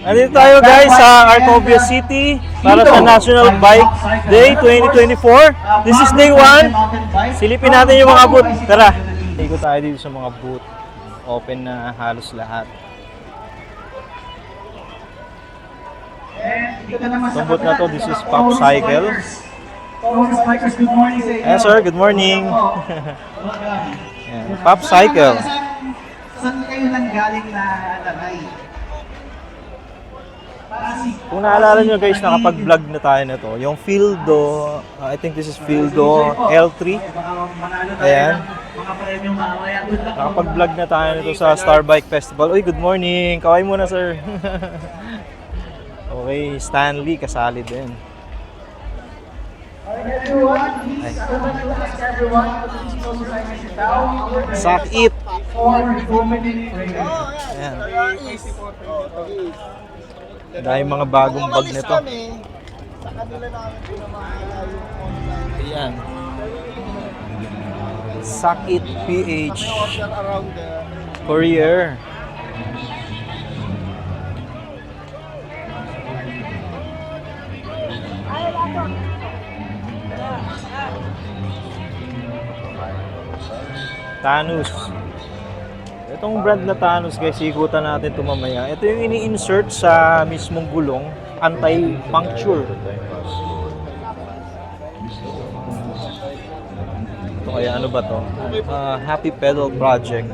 Nandito tayo guys sa Arcovia City para sa National Bike Day 2024. This is day 1. Silipin natin yung mga booth. Tara! Ikot tayo dito sa mga booth. Open na halos lahat. Itong booth na to, this is Pop Cycle. Yes sir, good morning. Yan, Pop Cycle. Saan kayo nang galing na lagay? Kung naalala nyo guys, nakapag-vlog na tayo na to. Yung Fieldo, I think this is Fieldo L3. Ayan. Nakapag-vlog na tayo nito sa Star Bike Festival. Uy, good morning! Kaway muna sir. Okay, Stanley kasali din. Suck it! Ayan. Dahil mga bagong bag nito. Ayan. Suck it PH Courier. Thanos. Itong brand na Thanos guys, ikutan natin ito mamaya. Ito yung ini-insert sa mismong gulong, anti-puncture. Ito kaya ano ba to? Happy Pedal Project.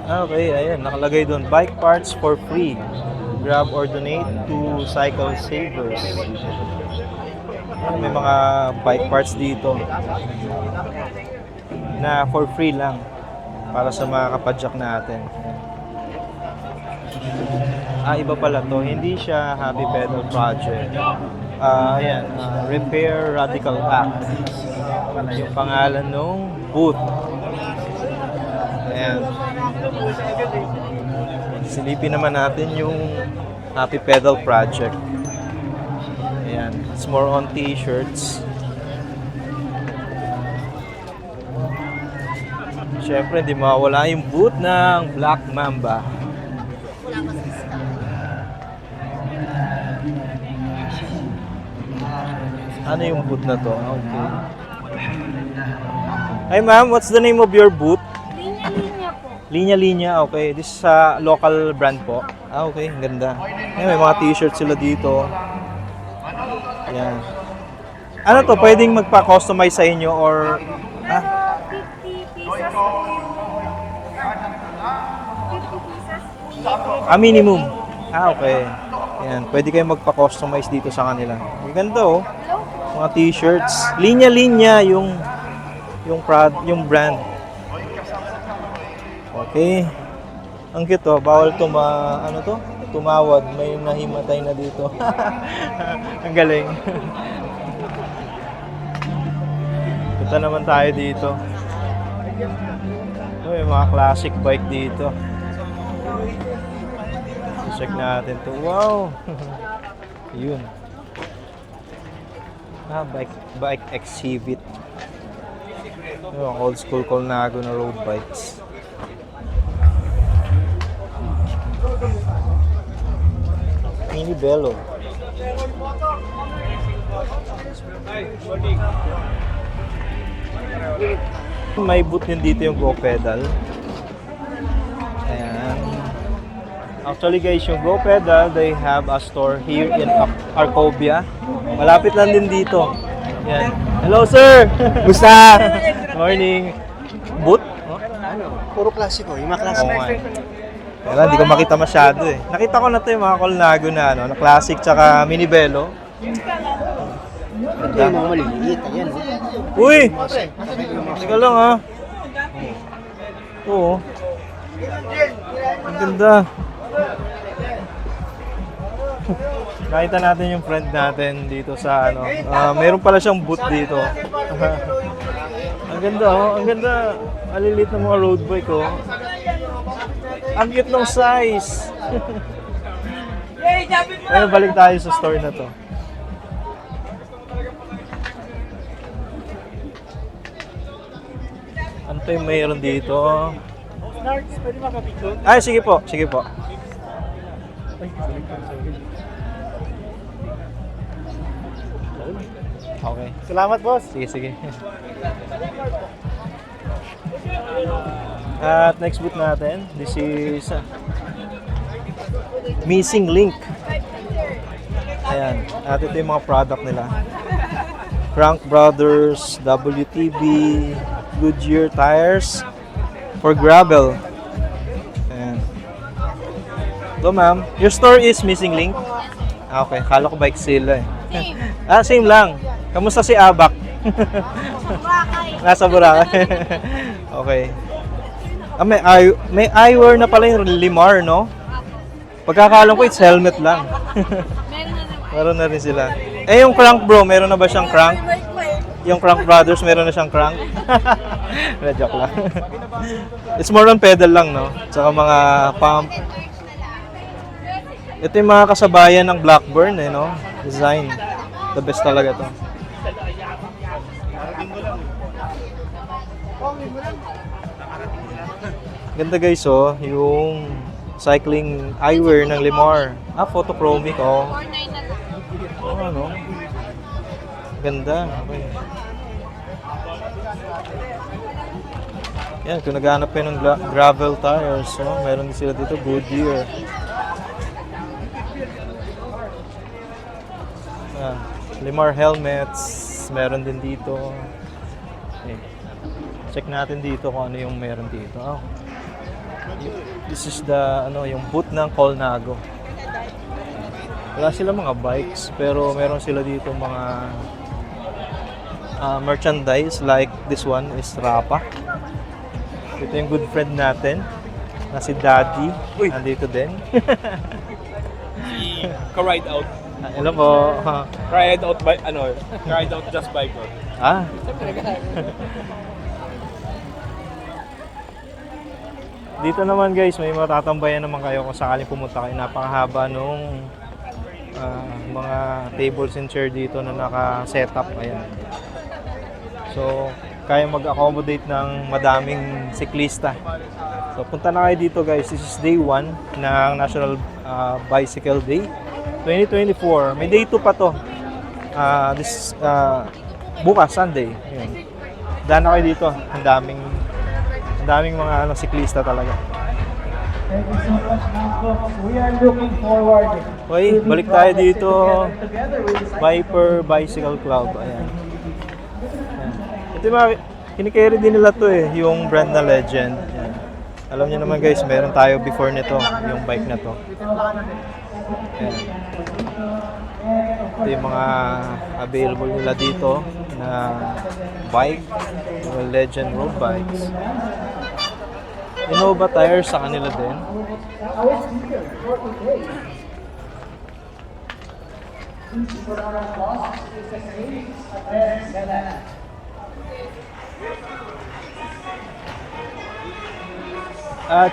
Okay, ayan, nakalagay doon. Bike parts for free. Grab or donate to Cycle Savers. May mga bike parts dito na for free lang para sa mga kapadyak natin. Iba pala to. Hindi siya Happy Pedal Project. Ayan, Repair Radical Act. Yung pangalan ng booth. Ayan. Silipin naman natin yung Happy Pedal Project. Ayan, it's more on t-shirts. Siyempre, hindi mawala yung booth ng Black Mamba. Ano yung booth na to? Okay. Hi ma'am, what's the name of your booth? Linya-linya po. Linya-linya, okay. This is sa local brand po. Okay, ang ganda. Ayan, may mga t-shirts sila dito. Ayan. Ano to, pwedeng magpa-customize sa inyo or... Pero 50 pieces po yung... 50 pieces po. minimum. Okay. Ayan, pwede kayong magpa-customize dito sa kanila. Ang ganda oh. Hello po. Mga t-shirts. Linya-linya yung brand. Okay. Ang cute oh. Bawal tumawad. May nahimatay na dito. Ang galing. Punta naman tayo dito. May mga classic bike dito. Check natin to. Wow! Yun. Bike exhibit. Yung old school Colnago na road bikes. Mini Bello. May booth din dito yung Go Pedal. Ayan. Actually guys, yung Go Pedal, they have a store here in Arcovia. Malapit lang din dito. Ayan. Hello sir! Gusta? Morning. Booth? Puro klasiko, yung mga klasiko. Kaya hindi ko makita masyado eh. Nakita ko na ito yung mga Colnago na na classic tsaka mini Bello. Ito yung mga maliliit, ayan. Uy! Teka lang ha. Oo. Ang ganda. Nakita natin yung friend natin dito sa ano. Meron pala siyang booth dito. Ang ganda oh. Ang ganda. Maliliit na mga road bike oh. Ang cute ng size. Ayun, balik tayo sa store na to. Ano to yung mayroon dito? Nards, pwede makapicture? Ay, sige po, sige po. Okay. Salamat, boss. Sige, sige. At next booth natin, this is Missing Link. Ayan, at ito yung mga product nila. Crank Brothers, WTB, Goodyear tires for gravel. Ayan. Ito ma'am, your store is Missing Link? Ah, okay, kala ko bike sale eh. Same lang. Kamusta si Abak? Nasa Boracay. Okay. May eyewear na pala yung Limar, no? Pagkakalam ko, it's helmet lang. Meron na rin sila. Eh, yung crank bro, meron na ba siyang crank? Yung Crank Brothers, meron na siyang crank? Joke lang. It's more on pedal lang, no? Tsaka mga pump. Ito yung mga kasabayan ng Blackburn, eh, no? Design. The best talaga to. Ganda guys, oh. Yung cycling eyewear ng Limar. Ah, photochromic, oh. Oh, ano? Ganda. Okay. Yan, kung naghahanap kayo ng gravel tires, oh, meron din sila dito, Goodyear. Ah, Limar helmets, meron din dito. Okay. Check natin dito kung ano yung meron dito. Oh. This is the yung booth ng Colnago. Wala sila mga bikes, pero meron sila dito mga merchandise like this one is Rapa. Ito yung good friend natin na si Daddy. Nandito din. Ka-ride out. Hello po. Ride out by, ride out just by bro. Ah. Dito naman guys, may matatambayan naman kayo kung sakaling pumunta kayo. Napakahaba nung mga tables and chair dito na naka-setup. Ayan. So, kaya mag-accommodate ng madaming siklista. So, punta na kayo dito guys. This is day 1 ng National Bicycle Day 2024. May day 2 pa to. Bukas, Sunday. Ayan. Daan na kayo dito. Ang daming mga siklista talaga. Thank you so much, Malcolm. We are looking forward. Okay, balik tayo dito. Viper Bicycle Club. Ayan. Ito yung mga kinikerry din nila to eh, yung brand na Legend. Ayan. Alam niyo naman guys, meron tayo before nito, yung bike na to. Ayan. Ito yung mga available nila dito na bike, yung Legend road bikes. Innova tires sa kanila din.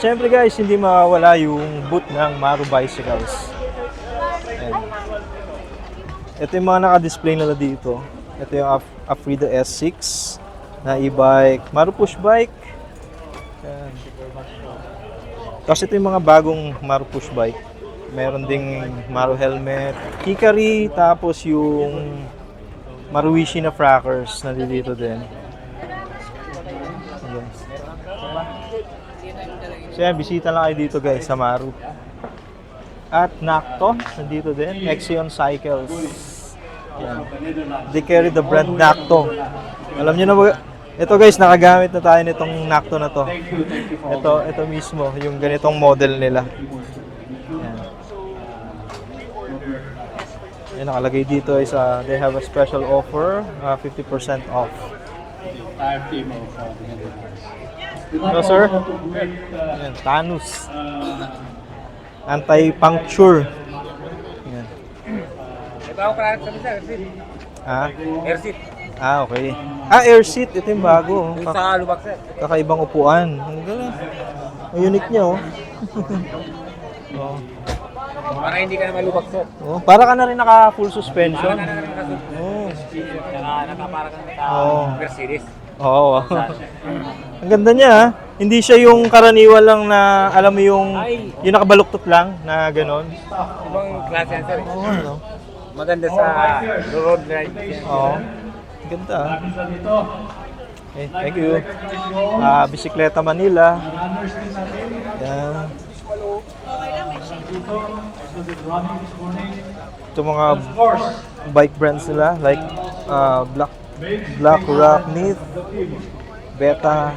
Siyempre guys, hindi mawawala yung booth ng Maru Bicycles. Ayan. Ito yung mga naka-display nila dito. Ito yung Afrida S6 na e-bike, Maru push bike. Ayan. Tapos ito yung mga bagong Maru push bike. Meron ding Maru helmet, Hikari, tapos yung Maruishi na frackers na dito din. Ayan. So yan, bisita lang kayo dito guys sa Maru. At Nakto, nandito din, Exion Cycles. Ayan. They carry the brand Nakto. Alam niyo na ba? Ito guys, nakagamit na tayo nitong Nakto na to. Ito mismo, yung ganitong model nila. Ayan. Ayan, nakalagay dito is they have a special offer, 50% off. Hello sir. Ayan, Tanus. Anti-puncture. Ayan. Ito ako parang sabi sa airseat. Airseat. Okay. Air seat. Ito yung bago. Yung sa lubak sir. Kakaibang upuan. Ang galing. Ang unique niya, oh. Oh. Para hindi ka na malubak sir. Oh, para ka na rin naka full suspension. Oh. Nakaparang Oh. Mercedes. Oo. Ang ganda niya, ha? Hindi siya yung karaniwan lang na, alam mo yung nakabaluktot lang na ganon. Ibang klase yan, sir. Oo, ano? Maganda sa road ride. yan. Oo. Ganda. Okay, thank you. Bisikleta Manila. Yan. Ito mga bike brands nila like Black Rock, Neath, Beta.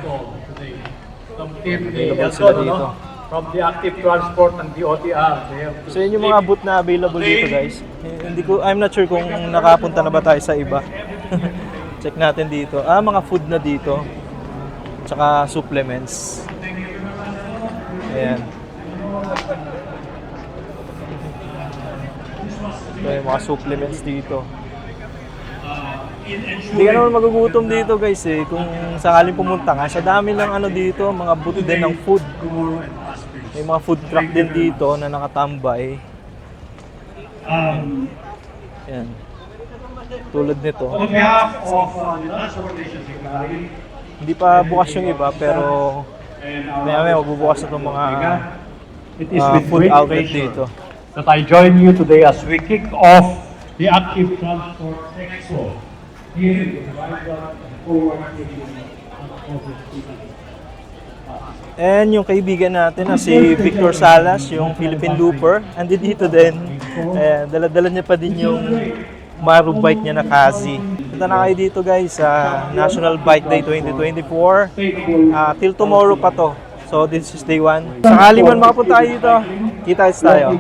Available sila dito. From the active transport and the OTR. So yun yung mga booth na available dito guys. I'm not sure kung nakapunta na ba tayo sa iba. Check natin dito. Mga food na dito. Tsaka supplements. Ayan. Ito yung mga supplements dito. Hindi ka naman magugutom dito guys eh. Kung sakaling pumunta ka, sa dami ng ano dito, mga booth din ng food. May mga food truck din dito na nakatambay. Ayan. Tulad nito. On behalf of the Transportation Secretary, Hindi pa bukas yung iba pero maya magbubukas na itong mga it is with food great outlet pleasure dito. that I join you today as we kick off the Active Transport Expo here in the Rival and Forward Station of City. And yung kaibigan natin na si Victor Salas, yung Philippine Looper, andito dito din. Dala-dala niya pa din yung Maru bike niya na Kazi. Punta na kayo dito guys sa National Bike Day 2024. Till tomorrow pa to. So this is day 1. Sakali man makapunta kayo dito, kita tayo.